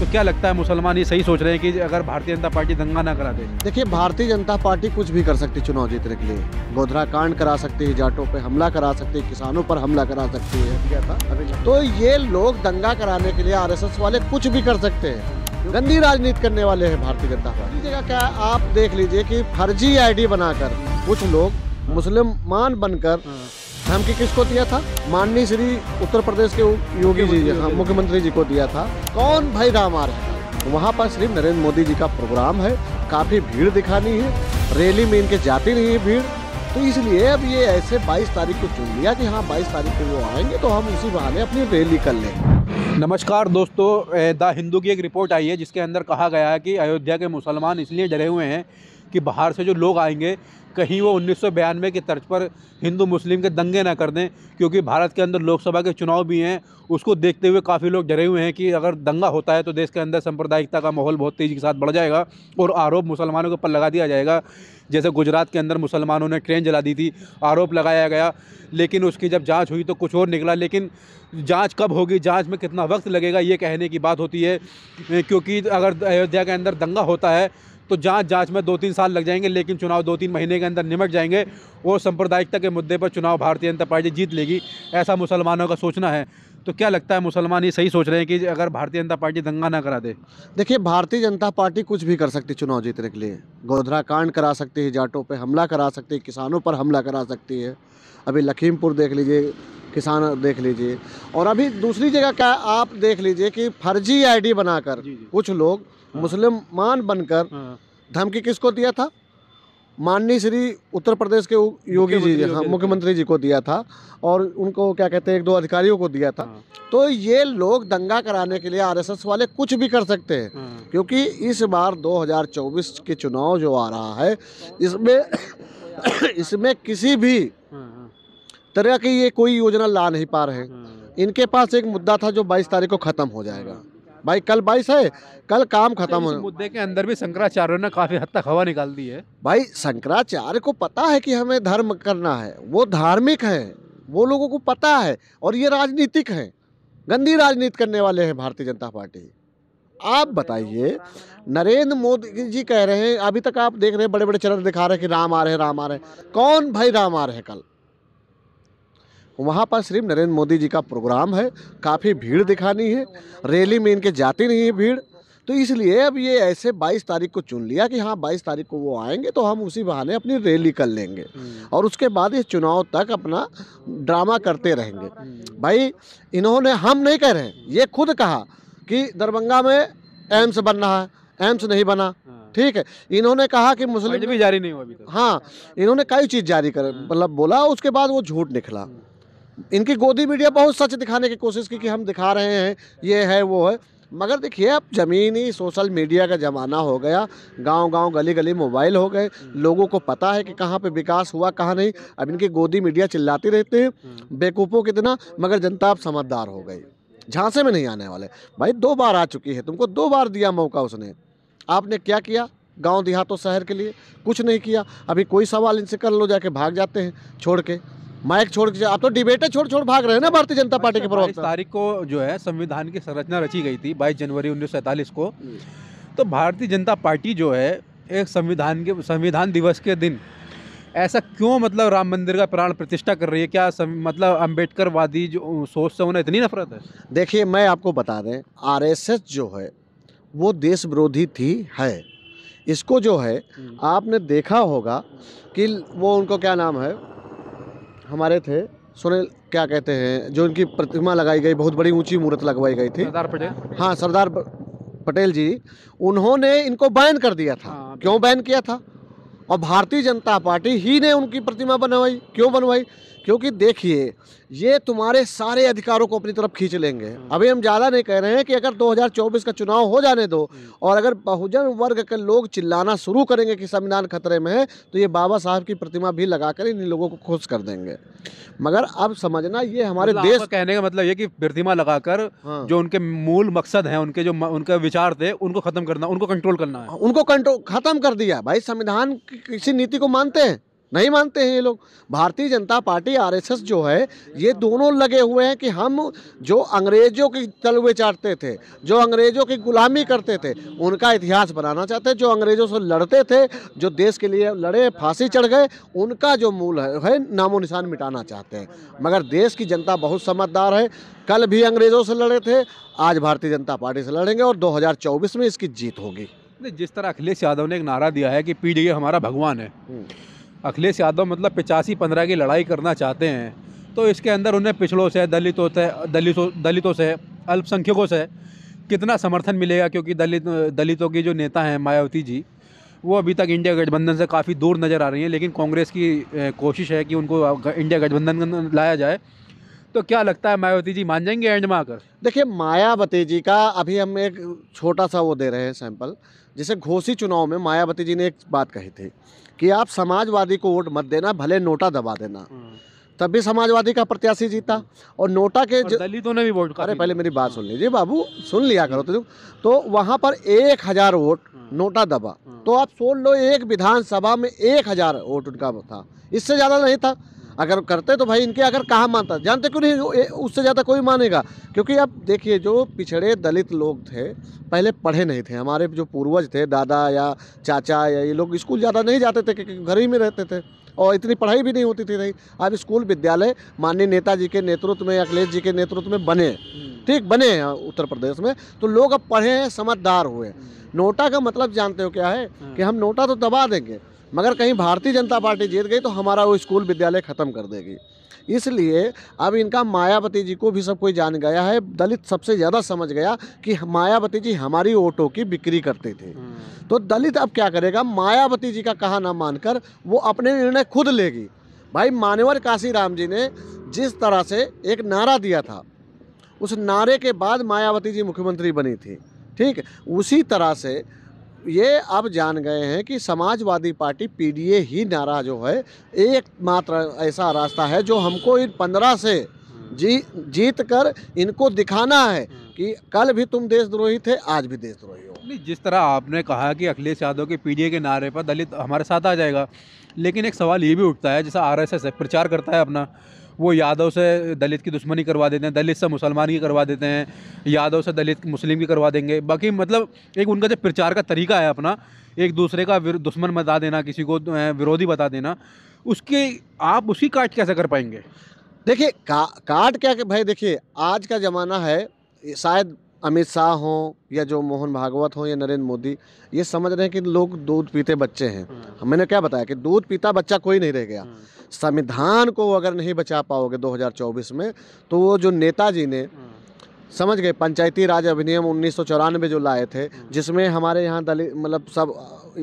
तो क्या लगता है मुसलमान ये सही सोच रहे हैं कि अगर भारतीय जनता पार्टी दंगा ना करा दे? देखिए, भारतीय जनता पार्टी कुछ भी कर सकती है चुनाव जीतने के लिए। गोधरा कांड करा सकती है, जाटों पे हमला करा सकती है, किसानों पर हमला करा सकती है। तो ये लोग दंगा कराने के लिए आरएसएस वाले कुछ भी कर सकते हैं। गंदी राजनीति करने वाले हैं भारतीय जनता पार्टी। जगह क्या आप देख लीजिए कि फर्जी आईडी बनाकर कुछ लोग मुसलमान बनकर धमकी किसको दिया था? माननीय श्री उत्तर प्रदेश के योगी जी, मुख्यमंत्री जी को दिया था। कौन भाई राम आ रहा है? वहाँ पर सिर्फ नरेंद्र मोदी जी का प्रोग्राम है, काफी भीड़ दिखानी है, रैली में इनके जाती नहीं है भीड़। तो इसलिए अब ये ऐसे 22 तारीख को चुन लिया कि हाँ 22 तारीख को वो आएंगे तो हम उसी बहाने अपनी रैली कर लेंगे। नमस्कार दोस्तों, द हिंदू की एक रिपोर्ट आई है जिसके अंदर कहा गया है कि अयोध्या के मुसलमान इसलिए डरे हुए हैं कि बाहर से जो लोग आएंगे कहीं वो 1992 की तर्ज पर हिंदू मुस्लिम के दंगे ना कर दें, क्योंकि भारत के अंदर लोकसभा के चुनाव भी हैं। उसको देखते हुए काफ़ी लोग डरे हुए हैं कि अगर दंगा होता है तो देश के अंदर सांप्रदायिकता का माहौल बहुत तेज़ी के साथ बढ़ जाएगा और आरोप मुसलमानों के ऊपर लगा दिया जाएगा। जैसे गुजरात के अंदर मुसलमानों ने ट्रेन जला दी थी, आरोप लगाया गया, लेकिन उसकी जब जांच हुई तो कुछ और निकला। लेकिन जांच कब होगी, जांच में कितना वक्त लगेगा, ये कहने की बात होती है, क्योंकि अगर अयोध्या के अंदर दंगा होता है तो जांच में 2-3 साल लग जाएंगे, लेकिन चुनाव 2-3 महीने के अंदर निमट जाएंगे और सांप्रदायिकता के मुद्दे पर चुनाव भारतीय जनता पार्टी जीत लेगी, ऐसा मुसलमानों का सोचना है। तो क्या लगता है मुसलमान ये सही सोच रहे हैं कि अगर भारतीय जनता पार्टी दंगा ना करा दे? देखिए, भारतीय जनता पार्टी कुछ भी कर सकती है चुनाव जीतने के लिए। गोधरा कांड करा सकती है, जाटों पे हमला करा सकती है, किसानों पर हमला करा सकती है। अभी लखीमपुर देख लीजिए, किसान देख लीजिए, और अभी दूसरी जगह क्या आप देख लीजिए कि फर्जी आईडी बनाकर कुछ लोग मुसलमान बनकर धमकी किसको दिया था? माननीय श्री उत्तर प्रदेश के योगी जी, मुख्यमंत्री जी को दिया था, और उनको क्या कहते हैं 1-2 अधिकारियों को दिया था। तो ये लोग दंगा कराने के लिए आरएसएस वाले कुछ भी कर सकते हैं, क्योंकि इस बार 2024 के चुनाव जो आ रहा है इसमें किसी भी तरह की ये कोई योजना ला नहीं पा रहे हैं। इनके पास एक मुद्दा था जो 22 तारीख को खत्म हो जाएगा। भाई कल 22 है, कल काम खत्म हो। मुद्दे के अंदर भी शंकराचार्यों ने काफी हद तक हवा निकाल दी है। भाई शंकराचार्य को पता है कि हमें धर्म करना है, वो धार्मिक है, वो लोगों को पता है, और ये राजनीतिक है, गंदी राजनीति करने वाले हैं भारतीय जनता पार्टी। आप बताइए, नरेंद्र मोदी जी कह रहे हैं, अभी तक आप देख रहे हैं बड़े बड़े चैनल दिखा रहे हैं कि राम आ रहे हैं, राम आ रहे हैं। कौन भाई राम आ रहे हैं? कल वहाँ पर सिर्फ नरेंद्र मोदी जी का प्रोग्राम है, काफ़ी भीड़ दिखानी है, रैली में इनके जाती नहीं है भीड़। तो इसलिए अब ये ऐसे 22 तारीख को चुन लिया कि हाँ 22 तारीख को वो आएंगे तो हम उसी बहाने अपनी रैली कर लेंगे, और उसके बाद ये चुनाव तक अपना ड्रामा करते रहेंगे। भाई इन्होंने, हम नहीं कह रहे हैं, ये खुद कहा कि दरभंगा में एम्स बन रहा है, एम्स नहीं बना, ठीक है। इन्होंने कहा कि मुस्लिम भी जारी नहीं हुआ अभी तक। हाँ, इन्होंने कई चीज़ जारी कर मतलब बोला, उसके बाद वो झूठ निकला। इनकी गोदी मीडिया बहुत सच दिखाने की कोशिश की कि हम दिखा रहे हैं, ये है वो है, मगर देखिए अब ज़मीनी सोशल मीडिया का ज़माना हो गया, गांव-गांव गली-गली मोबाइल हो गए, लोगों को पता है कि कहाँ पे विकास हुआ कहाँ नहीं। अब इनकी गोदी मीडिया चिल्लाती रहते हैं, बेवकूफ़ों कितना, मगर जनता अब समझदार हो गई, झांसे में नहीं आने वाले। भाई 2 बार आ चुकी है, तुमको 2 बार दिया मौका उसने, आपने क्या किया? गाँव देहातों शहर के लिए कुछ नहीं किया। अभी कोई सवाल इनसे कर लो, जाके भाग जाते हैं छोड़ के, माइक छोड़ के। आप तो डिबेटें छोड़ भाग रहे हैं ना भारतीय जनता पार्टी के प्रवक्ता। 22 तारीख को जो है संविधान की संरचना रची गई थी, 22 जनवरी 1947 को। तो भारतीय जनता पार्टी जो है एक संविधान दिवस के दिन ऐसा क्यों, मतलब राम मंदिर का प्राण प्रतिष्ठा कर रही है? क्या मतलब अम्बेडकरवादी जो सोच से उन्हें इतनी नफरत है? देखिए, मैं आपको बता दें, आरएसएस जो है वो देश विरोधी है। इसको जो है आपने देखा होगा कि वो, उनको क्या नाम है, हमारे थे सुनील, क्या कहते हैं, जो इनकी प्रतिमा लगाई गई, बहुत बड़ी ऊंची मूर्त लगवाई गई थी, सरदार पटेल। हाँ, सरदार पटेल जी, उन्होंने इनको बैन कर दिया था। क्यों बैन किया था? और भारतीय जनता पार्टी ही ने उनकी प्रतिमा बनवाई। क्यों बनवाई? क्योंकि देखिए, ये तुम्हारे सारे अधिकारों को अपनी तरफ खींच लेंगे। अभी हम ज़्यादा नहीं कह रहे हैं कि अगर 2024 का चुनाव हो जाने दो और अगर बहुजन वर्ग के लोग चिल्लाना शुरू करेंगे कि संविधान खतरे में है, तो ये बाबा साहब की प्रतिमा भी लगाकर इन लोगों को खुश कर देंगे। मगर अब समझना, ये हमारे देश, कहने का मतलब ये कि प्रतिमा लगाकर जो उनके मूल मकसद हैं, उनके जो उनके विचार थे, उनको खत्म करना, उनको कंट्रोल करना है। उनको कंट्रोल खत्म कर दिया। भाई संविधान की किसी नीति को मानते हैं? नहीं मानते हैं ये लोग। भारतीय जनता पार्टी आरएसएस जो है, ये दोनों लगे हुए हैं कि हम जो अंग्रेजों के तलवे चाटते थे, जो अंग्रेजों की गुलामी करते थे, उनका इतिहास बनाना चाहते हैं। जो अंग्रेजों से लड़ते थे, जो देश के लिए लड़े, फांसी चढ़ गए, उनका जो मूल है नामो निशान मिटाना चाहते हैं। मगर देश की जनता बहुत समझदार है। कल भी अंग्रेजों से लड़े थे, आज भारतीय जनता पार्टी से लड़ेंगे और 2024 में इसकी जीत होगी। जिस तरह अखिलेश यादव ने एक नारा दिया है कि पीडीए हमारा भगवान है, अखिलेश यादव मतलब 85-15 की लड़ाई करना चाहते हैं, तो इसके अंदर उन्हें पिछड़ों से, दलितों से, अल्पसंख्यकों से कितना समर्थन मिलेगा? क्योंकि दलितों की जो नेता हैं मायावती जी, वो अभी तक इंडिया गठबंधन से काफ़ी दूर नज़र आ रही हैं, लेकिन कांग्रेस की कोशिश है कि उनको इंडिया गठबंधन में लाया जाए। तो क्या लगता है मायावती जी मान जाएंगे एंड में आकर? देखिए, मायावती जी का अभी हम एक छोटा सा वो दे रहे हैं सैंपल। जैसे घोसी चुनाव में मायावती जी ने एक बात कही थी कि आप समाजवादी को वोट मत देना, भले नोटा दबा देना। तब भी समाजवादी का प्रत्याशी जीता। और नोटा के दलितों ने भी वोट। अरे पहले मेरी बात सुन लीजिए बाबू, सुन लिया करो। तो वहाँ पर 1000 वोट नोटा दबा। तो आप सोच लो, एक विधानसभा में 1000 वोट उनका था, इससे ज़्यादा नहीं था। अगर करते तो भाई इनके अगर कहाँ मानता, जानते क्यों नहीं उससे ज़्यादा कोई मानेगा? क्योंकि अब देखिए, जो पिछड़े दलित लोग थे, पहले पढ़े नहीं थे। हमारे जो पूर्वज थे, दादा या चाचा या ये लोग स्कूल ज़्यादा नहीं जाते थे, क्योंकि घर ही में रहते थे और इतनी पढ़ाई भी नहीं होती थी। नहीं, अब स्कूल विद्यालय माननीय नेताजी के नेतृत्व में, अखिलेश जी के नेतृत्व में बने, ठीक बने हैं उत्तर प्रदेश में। तो लोग अब पढ़े हैं, समझदार हुए। नोटा का मतलब जानते हो क्या है? कि हम नोटा तो दबा देंगे, मगर कहीं भारतीय जनता पार्टी जीत गई तो हमारा वो स्कूल विद्यालय ख़त्म कर देगी। इसलिए अब इनका मायावती जी को भी सब कोई जान गया है। दलित सबसे ज़्यादा समझ गया कि मायावती जी हमारी वोटों की बिक्री करते थे। तो दलित अब क्या करेगा? मायावती जी का कहा ना मानकर वो अपने निर्णय खुद लेगी। भाई, मान्यवर काशीराम जी ने जिस तरह से एक नारा दिया था, उस नारे के बाद मायावती जी मुख्यमंत्री बनी थी, ठीक। उसी तरह से ये अब जान गए हैं कि समाजवादी पार्टी पीडीए ही नारा जो है एकमात्र ऐसा रास्ता है जो हमको इन 15 से जीत कर इनको दिखाना है कि कल भी तुम देशद्रोही थे, आज भी देशद्रोही हो। नहीं, जिस तरह आपने कहा कि अखिलेश यादव के पीडीए के नारे पर दलित हमारे साथ आ जाएगा, लेकिन एक सवाल ये भी उठता है, जैसा आरएसएस है, प्रचार करता है अपना, वो यादव से दलित की दुश्मनी करवा देते हैं, दलित से मुसलमान की करवा देते हैं, यादव से दलित मुस्लिम की करवा देंगे। बाकी मतलब एक उनका जो प्रचार का तरीका है अपना, एक दूसरे का दुश्मन बता देना, किसी को विरोधी बता देना, उसके आप उसकी काट कैसे कर पाएंगे? देखिए, काट क्या कि भाई देखिए, आज का ज़माना है, शायद अमित शाह हों या जो मोहन भागवत हों या नरेंद्र मोदी, ये समझ रहे हैं कि लोग दूध पीते बच्चे हैं। मैंने क्या बताया कि दूध पीता बच्चा कोई नहीं रह गया। संविधान को अगर नहीं बचा पाओगे 2024 में, तो वो जो नेताजी ने समझ गए, पंचायती राज अधिनियम 1994 जो लाए थे, जिसमें हमारे यहाँ दलित मतलब सब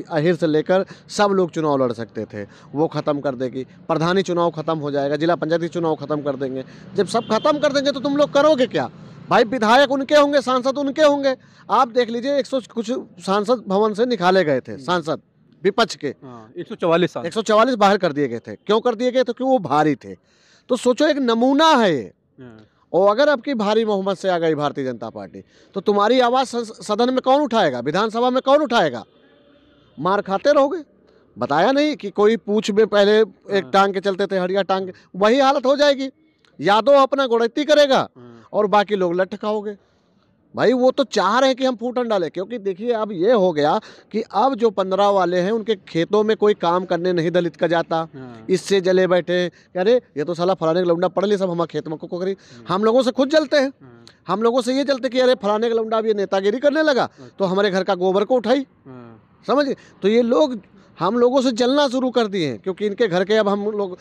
अहिर से लेकर सब लोग चुनाव लड़ सकते थे, वो ख़त्म कर देगी। प्रधानी चुनाव ख़त्म हो जाएगा, जिला पंचायती चुनाव ख़त्म कर देंगे। जब सब खत्म कर देंगे तो तुम लोग करोगे क्या? भाई, विधायक उनके होंगे, सांसद उनके होंगे। आप देख लीजिए, 100 कुछ सांसद भवन से निकाले गए थे, सांसद विपक्ष के 144 बाहर कर दिए गए थे। क्यों कर दिए गए? तो क्यों वो भारी थे। तो सोचो, एक नमूना है ये। और अगर आपकी भारी बहुमत से आ गई भारतीय जनता पार्टी, तो तुम्हारी आवाज़ सदन में कौन उठाएगा? विधानसभा में कौन उठाएगा? मार खाते रहोगे। बताया नहीं कि कोई पूछ में पहले एक टांग के चलते थे, हड़िया टांग के, वही हालत हो जाएगी। यादव अपना गोड़ती करेगा और बाकी लोग लठ खाओगे। भाई, वो तो चाह रहे हैं कि हम फूटन डालें, क्योंकि देखिए अब ये हो गया कि अब जो 15 वाले हैं, उनके खेतों में कोई काम करने नहीं दलित का जाता। इससे जले बैठे हैं, अरे ये तो साला फलाने का लौंडा पढ़ ली, सब हमारे खेत में को करी। हम लोगों से खुद जलते हैं, हम लोगों से ये जलते कि अरे फलाने का लौंडा अब ये नेतागिरी करने लगा, तो हमारे घर का गोबर को उठाई, समझिए। तो ये लोग हम लोगों से जलना शुरू कर दिए हैं, क्योंकि इनके घर के अब हम लोग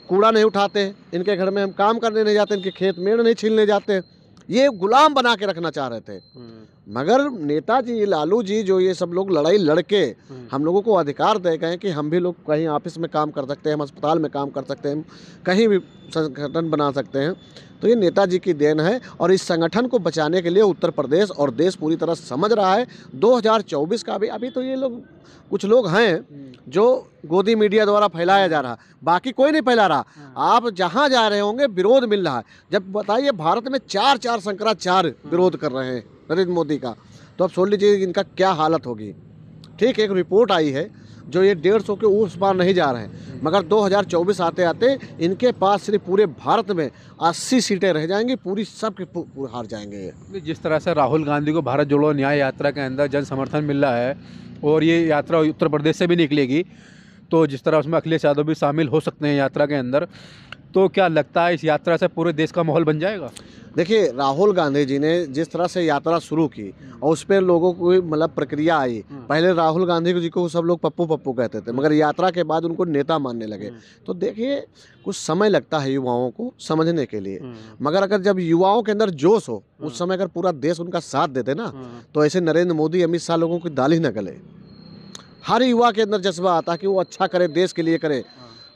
कूड़ा नहीं उठाते हैं, इनके घर में हम काम करने नहीं जाते, इनके खेत मेड़ नहीं छीलने जाते। ये गुलाम बना के रखना चाह रहे थे। मगर नेताजी, लालू जी, जो ये सब लोग लड़ाई लड़के हम लोगों को अधिकार दे गए कि हम भी लोग कहीं ऑफिस में काम कर सकते हैं, हम अस्पताल में काम कर सकते हैं, कहीं भी संगठन बना सकते हैं। तो ये नेताजी की देन है, और इस संगठन को बचाने के लिए उत्तर प्रदेश और देश पूरी तरह समझ रहा है। 2024 का भी अभी तो ये लोग, कुछ लोग हैं जो गोदी मीडिया द्वारा फैलाया जा रहा, बाकी कोई नहीं फैला रहा। आप जहां जा रहे होंगे विरोध मिल रहा है। जब बताइए, भारत में 4 शंकराचार्य विरोध कर रहे हैं नरेंद्र मोदी का, तो अब सोच लीजिए इनका क्या हालत होगी। ठीक, एक रिपोर्ट आई है जो ये 150 के उस पार नहीं जा रहे हैं, मगर 2024 आते आते इनके पास सिर्फ पूरे भारत में 80 सीटें रह जाएंगी, पूरी सब की हार जाएंगे ये। जिस तरह से राहुल गांधी को भारत जोड़ो न्याय यात्रा के अंदर जन समर्थन मिल रहा है और ये यात्रा उत्तर प्रदेश से भी निकलेगी, तो जिस तरह उसमें अखिलेश यादव भी शामिल हो सकते हैं यात्रा के अंदर, तो क्या लगता है इस यात्रा से पूरे देश का माहौल बन जाएगा? देखिए, राहुल गांधी जी ने जिस तरह से यात्रा शुरू की और उस पर लोगों को मतलब प्रक्रिया आई, पहले राहुल गांधी जी को सब लोग पप्पू पप्पू कहते थे, मगर यात्रा के बाद उनको नेता मानने लगे। तो देखिए, कुछ समय लगता है युवाओं को समझने के लिए, मगर अगर जब युवाओं के अंदर जोश हो, उस समय अगर पूरा देश उनका साथ देते ना, तो ऐसे नरेंद्र मोदी, अमित शाह लोगों की दाल ही न गले। हर युवा के अंदर जज्बा आता है कि वो अच्छा करे, देश के लिए करे,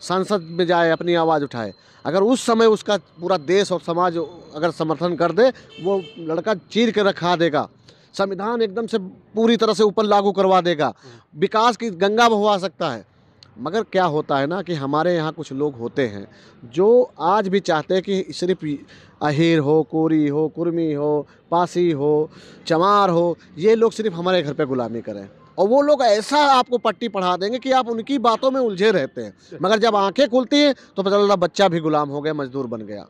संसद में जाए, अपनी आवाज़ उठाए। अगर उस समय उसका पूरा देश और समाज अगर समर्थन कर दे, वो लड़का चीर के रखा देगा, संविधान एकदम से पूरी तरह से ऊपर लागू करवा देगा, विकास की गंगा बहवा सकता है। मगर क्या होता है ना कि हमारे यहाँ कुछ लोग होते हैं जो आज भी चाहते हैं कि सिर्फ अहीर हो, कोरी हो, कुर्मी हो, पासी हो, चमार हो, ये लोग सिर्फ हमारे घर पे गुलामी करें, और वो लोग ऐसा आपको पट्टी पढ़ा देंगे कि आप उनकी बातों में उलझे रहते हैं। मगर जब आंखें खुलती हैं तो पता चलता बच्चा भी गुलाम हो गया, मजदूर बन गया।